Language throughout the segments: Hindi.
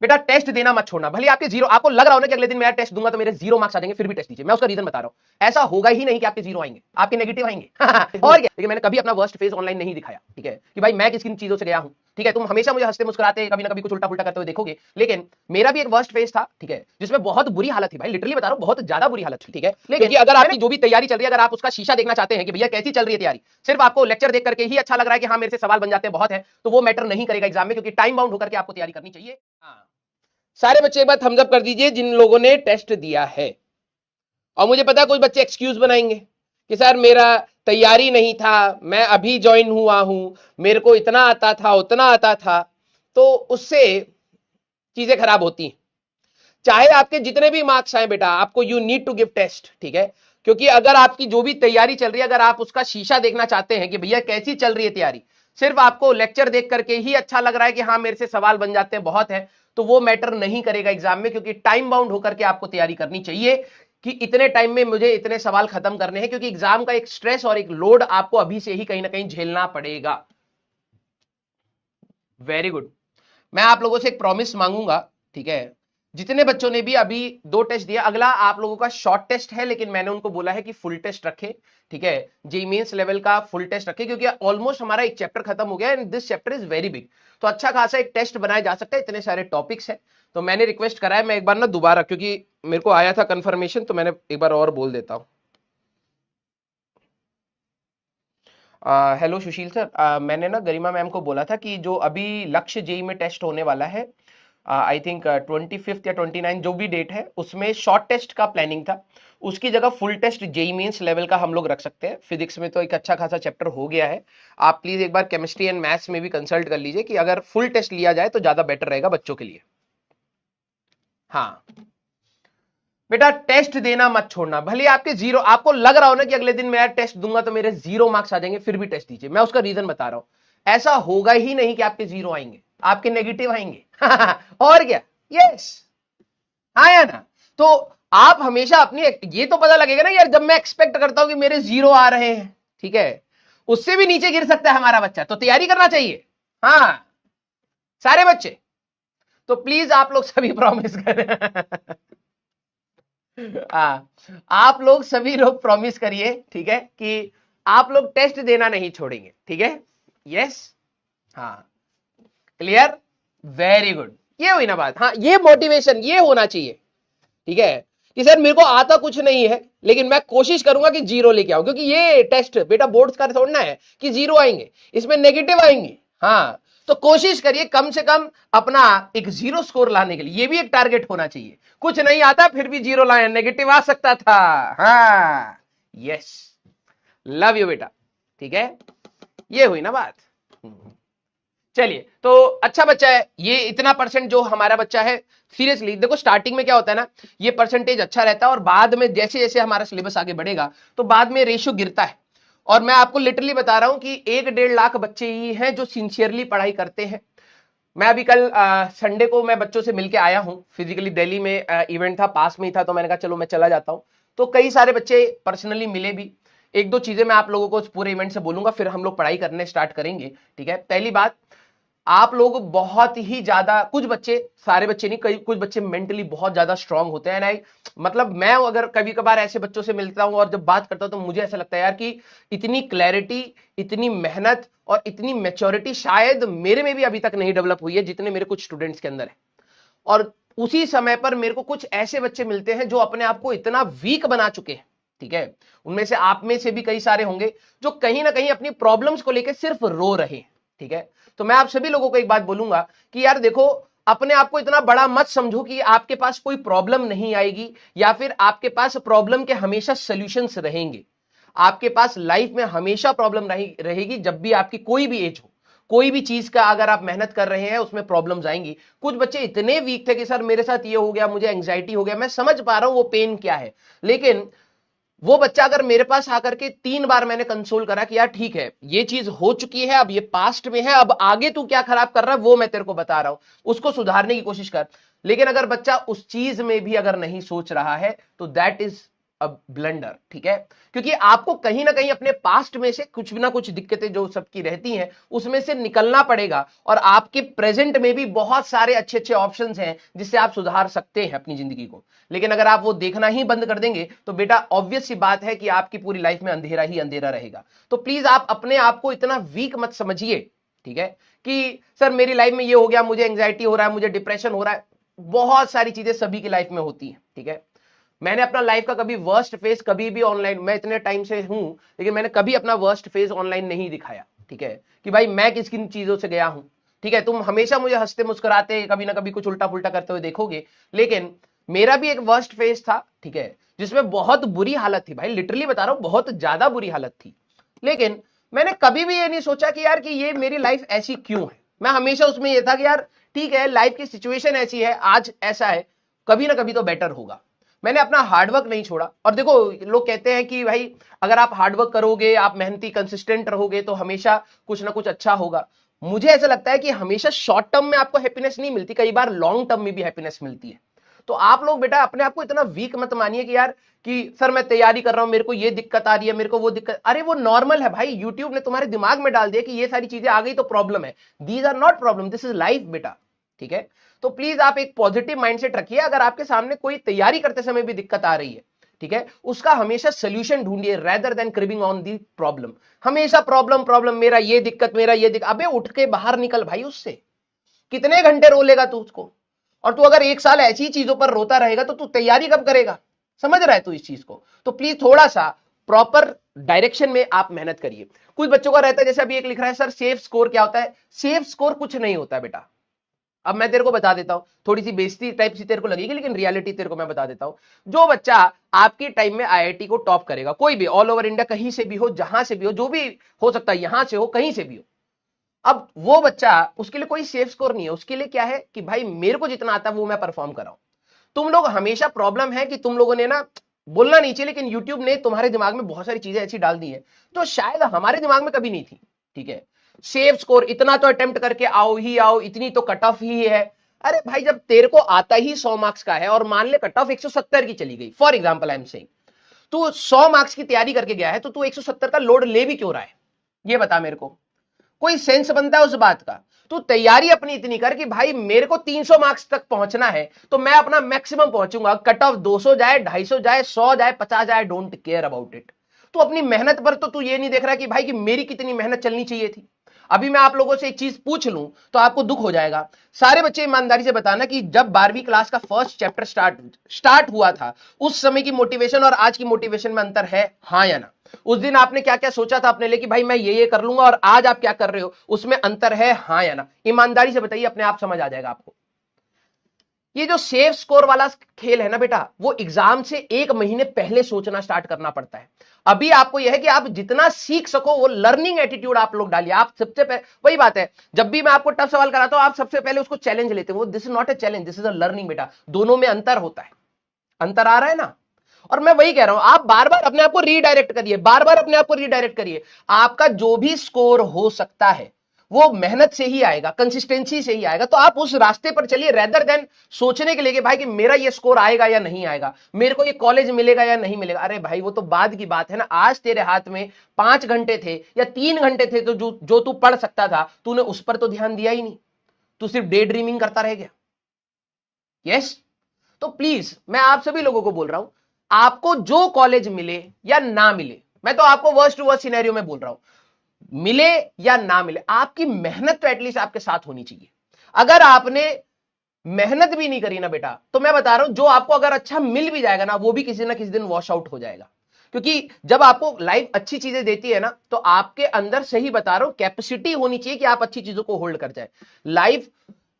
बेटा टेस्ट देना मत छोड़ना, भले आपके जीरो, आपको लग रहा हो ना कि अगले दिन मैं टेस्ट दूंगा तो मेरे 0 मार्क्स आ जाएंगे, फिर भी टेस्ट दीजिए। मैं उसका रीजन बता रहा हूं, ऐसा होगा ही नहीं कि आपके 0 आएंगे, आपके नेगेटिव आएंगे और क्या। लेकिन मैंने कभी अपना वर्स्ट फेज ऑनलाइन नहीं दिखाया, ठीक है, कि भाई मैं किस किन चीजों से गया हूं, ठीक है। तुम हमेशा मुझे हंसते मुस्कुराते कभी ना कभी कुछ उल्टा पुल्टा करते हुए देखोगे, लेकिन मेरा भी एक वर्स्ट फेज था, ठीक है, जिसमें बहुत बुरी हालत थी भाई, लिटरली बता रहा हूं, बहुत ज्यादा बुरी हालत थी, ठीक है। लेकिन अगर आपकी जो भी तैयारी चल रही है, अगर आप उसका शीशा देखना चाहते हैं कि भैया कैसी चल रही है तैयारी, सिर्फ आपको लेक्चर देख करके ही अच्छा लग रहा है कि हाँ मेरे से सवाल बन जाते हैं बहुत है, तो वो मैटर नहीं करेगा एग्जाम में, क्योंकि टाइम बाउंड होकर के आपको तैयारी करनी चाहिए। हाँ, सारे बच्चे एक बार थम्स अप कर दीजिए जिन लोगों ने टेस्ट दिया है। और मुझे पता है कुछ बच्चे एक्सक्यूज बनाएंगे कि सर मेरा तैयारी नहीं था, मैं अभी ज्वाइन हुआ हूं, मेरे को इतना आता था उतना आता था, तो उससे चीजें खराब होती हैं। चाहे आपके जितने भी मार्क्स आए बेटा, आपको you need to give test, ठीक है। क्योंकि अगर आपकी जो भी तैयारी चल रही है, अगर आप उसका शीशा देखना चाहते हैं कि भैया कैसी चल रही है तैयारी, सिर्फ आपको लेक्चर देख करके ही अच्छा लग रहा है कि हाँ मेरे से सवाल बन जाते हैं बहुत है, तो वो मैटर नहीं करेगा एग्जाम में, क्योंकि टाइम बाउंड होकर के आपको तैयारी करनी चाहिए कि इतने टाइम में मुझे इतने सवाल खत्म करने हैं, क्योंकि एग्जाम का एक स्ट्रेस और एक लोड आपको अभी से ही कहीं ना कहीं झेलना पड़ेगा। Very good. मैं आप लोगों से एक प्रॉमिस मांगूंगा, ठीक है, जितने बच्चों ने भी अभी 2 टेस्ट दिया, अगला आप लोगों का शॉर्ट टेस्ट है, लेकिन मैंने उनको बोला है कि फुल टेस्ट रखे, ठीक है, जेईई मेंस लेवल का फुल टेस्ट रखे, क्योंकि ऑलमोस्ट हमारा एक चैप्टर खत्म हो गया and this chapter is very big, तो अच्छा खासा एक टेस्ट बनाया जा सकता है, इतने सारे टॉपिक्स है। तो मैंने रिक्वेस्ट करा है, मैं एक बार ना दोबारा, क्योंकि मेरे को आया था कंफर्मेशन, तो मैंने एक बार और बोल देता हूं। हेलो सुशील सर, मैंने ना गरिमा मैम को बोला था कि जो अभी लक्ष्य जेई में टेस्ट होने वाला है, आई थिंक 25 या 29 जो भी डेट है, उसमें शॉर्ट टेस्ट का प्लानिंग था, उसकी जगह full test JEE mains level का हम लोग रख सकते हैं। फिजिक्स में तो एक अच्छा खासा चैप्टर हो गया है, आप प्लीज एक बार केमिस्ट्री एंड मैथ्स में भी कंसल्ट कर लीजिए कि अगर फुल टेस्ट लिया जाए तो ज्यादा बेटर रहेगा बच्चों के लिए। हाँ बेटा टेस्ट देना मत छोड़ना, भले आपके 0, आपको लग रहा हो ना कि अगले दिन मैं टेस्ट दूंगा तो मेरे 0 मार्क्स आ जाएंगे, फिर भी टेस्ट दीजिए। मैं उसका रीजन बता रहा हूं, ऐसा होगा ही नहीं कि आपके 0 आएंगे, आपके नेगेटिव आएंगे और क्या। यस, हाँ या ना। तो आप हमेशा अपनी, ये तो पता लगेगा ना यार, जब मैं एक्सपेक्ट करता हूं कि मेरे 0 आ रहे हैं, ठीक है, उससे भी नीचे गिर सकता है हमारा बच्चा, तो तैयारी करना चाहिए। हाँ सारे बच्चे, तो प्लीज आप लोग सभी प्रॉमिस करें हाँ, आप लोग सभी लोग प्रॉमिस करिए, ठीक है, कि आप लोग टेस्ट देना नहीं छोड़ेंगे, ठीक है। यस, हाँ, क्लियर, वेरी गुड, ये हुई ना बात। हाँ, ये मोटिवेशन ये होना चाहिए, ठीक है, कि सर मेरे को आता कुछ नहीं है, लेकिन मैं कोशिश करूंगा कि 0 लेके आऊं, क्योंकि ये टेस्ट बेटा बोर्ड्स का थोड़ना है कि 0 आएंगे, इसमें नेगेटिव आएंगे। हाँ, तो कोशिश करिए कम से कम अपना एक 0 स्कोर लाने के लिए, ये भी एक टारगेट होना चाहिए। कुछ नहीं आता फिर भी 0 लाए, नेगेटिव आ सकता था। हाँ, यस, लव यू बेटा, ठीक है, ये हुई ना बात। चलिए, तो अच्छा बच्चा है ये, इतना परसेंट जो हमारा बच्चा है, सीरियसली देखो स्टार्टिंग में क्या होता है ना, ये परसेंटेज अच्छा रहता है, और बाद में जैसे जैसे हमारा सिलेबस आगे बढ़ेगा तो बाद में रेशियो गिरता है। और मैं आपको लिटरली बता रहा हूं कि 1-1.5 लाख बच्चे ही हैं जो सिंसियरली पढ़ाई करते हैं। मैं अभी कल संडे को मैं बच्चों से मिलके आया हूं फिजिकली, दिल्ली में इवेंट था, पास में ही था, तो मैंने कहा चलो मैं चला जाता हूं। तो कई सारे बच्चे पर्सनली मिले भी। एक दो चीजें मैं आप लोगों को पूरे इवेंट से बोलूंगा, फिर हम लोग पढ़ाई करने स्टार्ट करेंगे, ठीक है। पहली बात, आप लोग बहुत ही ज्यादा, कुछ बच्चे, सारे बच्चे नहीं, कई कुछ बच्चे मेंटली बहुत ज्यादा स्ट्रांग होते हैं ना, मतलब मैं अगर कभी कभार ऐसे बच्चों से मिलता हूं और जब बात करता हूं तो मुझे ऐसा लगता है यार कि इतनी क्लैरिटी, इतनी मेहनत और इतनी मैच्योरिटी शायद मेरे में भी अभी तक नहीं डेवलप हुई है जितने मेरे कुछ स्टूडेंट्स के अंदर है। और उसी समय पर मेरे को कुछ ऐसे बच्चे मिलते हैं जो अपने आप को इतना वीक बना चुके हैं, ठीक है। उनमें से आप में से भी कई सारे होंगे जो कहीं ना कहीं अपनी प्रॉब्लम्स को लेकर सिर्फ रो रहे हैं, ठीक है। तो मैं आप सभी लोगों को एक बात बोलूंगा कि यार देखो, अपने आप को इतना बड़ा मत समझो कि आपके पास कोई प्रॉब्लम नहीं आएगी, या फिर आपके पास प्रॉब्लम के हमेशा सॉल्यूशंस रहेंगे। आपके पास लाइफ में हमेशा प्रॉब्लम रहेगी, जब भी आपकी कोई भी एज हो, कोई भी चीज का अगर आप मेहनत कर रहे हैं उसमें प्रॉब्लम्स आएंगी। कुछ बच्चे इतने वीक थे कि सर मेरे साथ ये हो गया, मुझे एंग्जाइटी हो गया, मैं समझ पा रहा हूं वो पेन क्या है, लेकिन वो बच्चा अगर मेरे पास आकर के 3 बार मैंने कंसोल करा कि यार ठीक है ये चीज हो चुकी है, अब ये पास्ट में है, अब आगे तू क्या खराब कर रहा है वो मैं तेरे को बता रहा हूं, उसको सुधारने की कोशिश कर। लेकिन अगर बच्चा उस चीज में भी अगर नहीं सोच रहा है तो दैट इज अ ब्लंडर, ठीक है, क्योंकि आपको कहीं ना कहीं अपने पास्ट में से कुछ ना कुछ दिक्कतें जो सबकी रहती हैं उसमें से निकलना पड़ेगा, और आपके प्रेजेंट में भी बहुत सारे अच्छे अच्छे ऑप्शंस हैं जिससे आप सुधार सकते हैं अपनी जिंदगी को। लेकिन अगर आप वो देखना ही बंद कर देंगे तो बेटा ऑब्वियस सी बात है कि आपकी पूरी लाइफ में अंधेरा ही अंधेरा रहेगा। तो प्लीज आप अपने आप को इतना वीक मत समझिए, ठीक है, कि सर मेरी लाइफ में ये हो गया, मुझे एंग्जाइटी हो रहा है, मुझे डिप्रेशन हो रहा है। बहुत सारी चीजें सभी की लाइफ में होती है, ठीक है। मैंने अपना लाइफ का कभी वर्स्ट फेज कभी भी ऑनलाइन, मैं इतने टाइम से हूं लेकिन मैंने कभी अपना वर्स्ट फेज ऑनलाइन नहीं दिखाया, ठीक है, कि भाई मैं किस किन चीजों से गया हूं, ठीक है। तुम हमेशा मुझे हंसते मुस्कुराते कभी ना कभी कुछ उल्टा पुल्टा करते हुए देखोगे, लेकिन मेरा भी एक वर्स्ट फेज था, ठीक है, जिसमें बहुत बुरी हालत थी भाई, लिटरली बता रहा हूं बहुत ज्यादा बुरी हालत थी। लेकिन मैंने कभी भी ये नहीं सोचा कि यार कि ये मेरी लाइफ ऐसी क्यों है। मैं हमेशा उसमें ये था कि यार ठीक है, लाइफ की सिचुएशन ऐसी है, आज ऐसा है, कभी ना कभी तो बेटर होगा। मैंने अपना हार्डवर्क नहीं छोड़ा। और देखो लोग कहते हैं कि भाई अगर आप हार्डवर्क करोगे, आप मेहनती कंसिस्टेंट रहोगे तो हमेशा कुछ ना कुछ अच्छा होगा। मुझे ऐसा लगता है कि हमेशा शॉर्ट टर्म में आपको हैप्पीनेस नहीं मिलती, कई बार लॉन्ग टर्म में भी हैप्पीनेस मिलती है। तो आप लोग बेटा अपने आप को इतना वीक मत मानिए कि यार कि सर मैं तैयारी कर रहा हूं, मेरे को ये दिक्कत आ रही है, मेरे को वो दिक्कत, अरे वो नॉर्मल है भाई, यूट्यूब ने तुम्हारे दिमाग में डाल दिया कि ये सारी चीजें आ गई तो प्रॉब्लम है। These are not problem, this is life बेटा, ठीक है। तो प्लीज आप एक पॉजिटिव माइंडसेट रखिए। अगर आपके सामने कोई तैयारी करते समय भी दिक्कत आ रही है, ठीक है, उसका हमेशा सोल्यूशन ढूंढिए rather than cribbing on the problem. हमेशा प्रॉब्लम प्रॉब्लम, मेरा ये दिक्कत, मेरा ये दिक्कत, अबे उठ के बाहर निकल भाई उससे। कितने घंटे रो लेगा तू उसको? और तू अगर एक साल ऐसी चीजों पर रोता रहेगा तो तू तैयारी कब करेगा? समझ रहा है तू इस चीज को? तो प्लीज थोड़ा सा प्रॉपर डायरेक्शन में आप मेहनत करिए। कुछ बच्चों का रहता है, जैसे अभी एक लिख रहा है सर सेफ स्कोर क्या होता है। सेफ स्कोर कुछ नहीं होता है बेटा। अब मैं तेरे को बता देता हूं, थोड़ी सी बेइज्जती टाइप सी तेरे को लगेगी लेकिन रियलिटी तेरे को मैं बता देता हूं। जो बच्चा आपके टाइम में आईआईटी को टॉप करेगा, कोई भी ऑल ओवर इंडिया कहीं से भी हो, जहां से भी हो, जो भी हो सकता है, यहां से हो कहीं से भी हो, अब वो बच्चा, उसके लिए कोई सेफ स्कोर नहीं है। उसके लिए क्या है कि भाई मेरे को जितना आता है वो मैं परफॉर्म कर रहा हूं। तुम लोग हमेशा प्रॉब्लम है कि तुम लोगों ने ना, बोलना नहीं चाहिए लेकिन यूट्यूब ने तुम्हारे दिमाग में बहुत सारी चीजें ऐसी डाल दी है तो शायद हमारे दिमाग में कभी नहीं थी, ठीक है। सेफ स्कोर इतना तो अटेम्प्ट करके आओ ही आओ, इतनी तो कट ऑफ ही है। अरे भाई जब तेरे को आता ही 100 मार्क्स का है और मान ले कट ऑफ 170 की चली गई, for example I am saying, तू 100 मार्क्स की तैयारी करके गया है तो तू 170 का लोड ले भी क्यों रहा है? ये बता मेरे को, कोई सेंस बनता है उस बात का? तू तैयारी अपनी इतनी कर कि भाई मेरे को 300 मार्क्स तक पहुंचना है तो मैं अपना मैक्सिमम पहुंचूंगा, कट ऑफ 200 जाए, 250 जाए, 100 जाए, 50 जाए, डोंट केयर अबाउट इट। तू अपनी मेहनत पर तो तू ये नहीं देख रहा कि भाई कि मेरी कितनी मेहनत चलनी चाहिए थी। अभी मैं आप लोगों से एक चीज पूछ लूं तो आपको दुख हो जाएगा। सारे बच्चे ईमानदारी से बताना कि जब 12वीं क्लास का फर्स्ट चैप्टर स्टार्ट हुआ था, उस समय की मोटिवेशन और आज की मोटिवेशन में अंतर है, हाँ या ना? उस दिन आपने क्या क्या सोचा था अपने लिए कि भाई मैं ये कर लूंगा, और आज आप क्या कर रहे हो, उसमें अंतर है, हाँ या ना? ईमानदारी से बताइए, अपने आप समझ आ जाएगा आपको। ये जो सेफ स्कोर वाला खेल है ना बेटा, वो एग्जाम से 1 महीने पहले सोचना स्टार्ट करना पड़ता है। अभी आपको यह है कि आप जितना सीख सको वो लर्निंग एटीट्यूड आप लोग डालिए। आप सबसे पहले, वही बात है, जब भी मैं आपको टफ सवाल कराता हूं आप सबसे पहले उसको चैलेंज लेते हो। This is not a challenge, this is a learning बेटा। दोनों में अंतर होता है। अंतर आ रहा है ना? और मैं वही कह रहा हूं, आप बार बार अपने आप को रीडायरेक्ट करिए, बार बार अपने आप को रीडायरेक्ट करिए। आपका जो भी स्कोर हो सकता है वो मेहनत से ही आएगा, कंसिस्टेंसी से ही आएगा। तो आप उस रास्ते पर चलिए रेदर देन सोचने के लिए कि भाई कि मेरा ये स्कोर आएगा या नहीं आएगा, मेरे को ये कॉलेज मिलेगा या नहीं मिलेगा। अरे भाई वो तो बाद की बात है ना। आज तेरे हाथ में 5 घंटे थे या 3 घंटे थे तो जो तू पढ़ सकता था, तूने उस पर तो ध्यान दिया ही नहीं। तू सिर्फ डे ड्रीमिंग करता रह गया। यस। तो प्लीज मैं आप सभी लोगों को बोल रहा हूं, आपको जो कॉलेज मिले या ना मिले, मैं तो आपको वर्स्ट टू वर्स्ट सिनेरियो में बोल रहा हूं, मिले या ना मिले, आपकी मेहनत तो एटलीस्ट आपके साथ होनी चाहिए। अगर आपने मेहनत भी नहीं करी ना बेटा, तो मैं बता रहा हूं जो आपको अगर अच्छा मिल भी जाएगा ना, वो भी किसी ना किसी दिन वॉश आउट हो जाएगा। क्योंकि जब आपको लाइफ अच्छी चीजें देती है ना, तो आपके अंदर, सही बता रहा हूं, कैपेसिटी होनी चाहिए कि आप अच्छी चीजों को होल्ड कर जाए। लाइफ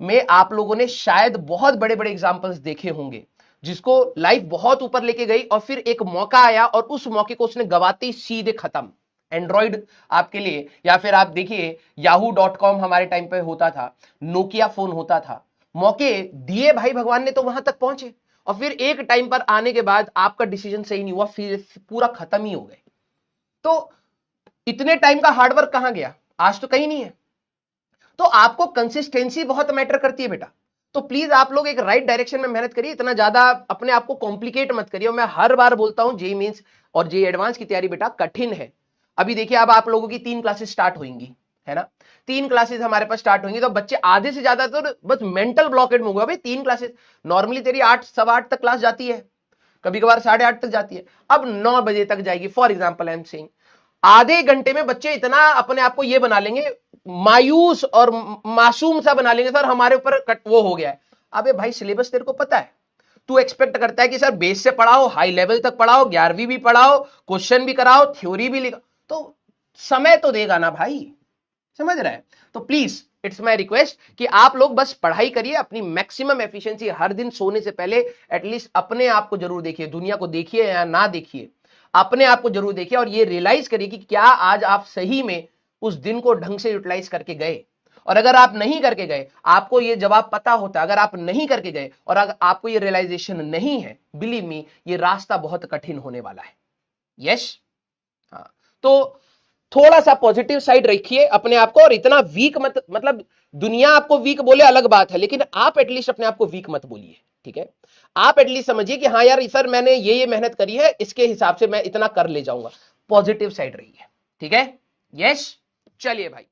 में आप लोगों ने शायद बहुत बड़े बड़े एग्जाम्पल्स देखे होंगे जिसको लाइफ बहुत ऊपर लेके गई और फिर एक मौका आया और उस मौके को उसने गवाते ही सीधे खत्म। एंड्रॉइड आपके लिए, या फिर आप देखिए yahoo.com हमारे टाइम पे होता था, नोकिया फोन होता था, मौके दिए भाई भगवान ने तो वहां तक पहुंचे, और फिर एक टाइम पर आने के बाद आपका डिसीजन सही नहीं हुआ, फिर पूरा खत्म ही हो गए। तो इतने टाइम का हार्डवर्क कहां गया? आज तो कहीं नहीं है। तो आपको कंसिस्टेंसी बहुत मैटर करती है बेटा। तो प्लीज आप लोग एक राइट डायरेक्शन में मेहनत करिए, इतना ज्यादा अपने आप को कॉम्प्लिकेट मत करिए। मैं हर बार बोलता हूं जेईई मेंस और जेईई एडवांस की तैयारी बेटा कठिन है। अभी देखिए अब आप लोगों की 3 क्लासेस स्टार्ट होंगी, है ना, 3 क्लासेस हमारे पास स्टार्ट होंगी, तो बच्चे आधे से ज्यादा तो बस मेंटल ब्लॉकेट में होगा। भाई 3 क्लासेस, नॉर्मली तेरी 8 सवा 8 तक क्लास जाती है, कभी कभार 8:30 तक जाती है, अब 9 बजे तक जाएगी for example I am saying. आधे घंटे में बच्चे इतना अपने आप को ये बना लेंगे, मायूस और मासूम सा बना लेंगे, सर हमारे ऊपर वो हो गया है। अबे भाई सिलेबस तेरे को पता है, तू एक्सपेक्ट करता है कि सर बेस से पढ़ाओ, हाई लेवल तक पढ़ाओ, 11वीं भी पढ़ाओ, क्वेश्चन भी कराओ, थ्योरी भी लिखा, तो समय तो देगा ना भाई, समझ रहा है। तो प्लीज इट्स माय रिक्वेस्ट कि आप लोग बस पढ़ाई करिए, अपनी मैक्सिमम एफिशिएंसी, हर दिन सोने से पहले एटलीस्ट अपने आप को जरूर देखिए, दुनिया को देखिए या ना देखिए, अपने आप को जरूर देखिए और ये रियलाइज करिए कि क्या आज आप सही में उस दिन को ढंग से यूटिलाइज करके गए। और अगर आप नहीं करके गए, आपको ये जवाब पता होता, अगर आप नहीं करके गए और अगर आपको ये रियलाइजेशन नहीं है, बिलीव मी ये रास्ता बहुत कठिन होने वाला है। यस, हाँ, तो थोड़ा सा पॉजिटिव साइड रखिए अपने आप को, और इतना वीक मत, मतलब दुनिया आपको वीक बोले अलग बात है, लेकिन आप एटलीस्ट अपने आप को वीक मत बोलिए, ठीक है। आप एटलीस्ट समझिए कि हाँ यार सर मैंने ये मेहनत करी है, इसके हिसाब से मैं इतना कर ले जाऊंगा, पॉजिटिव साइड रही है, ठीक है। यस, चलिए भाई।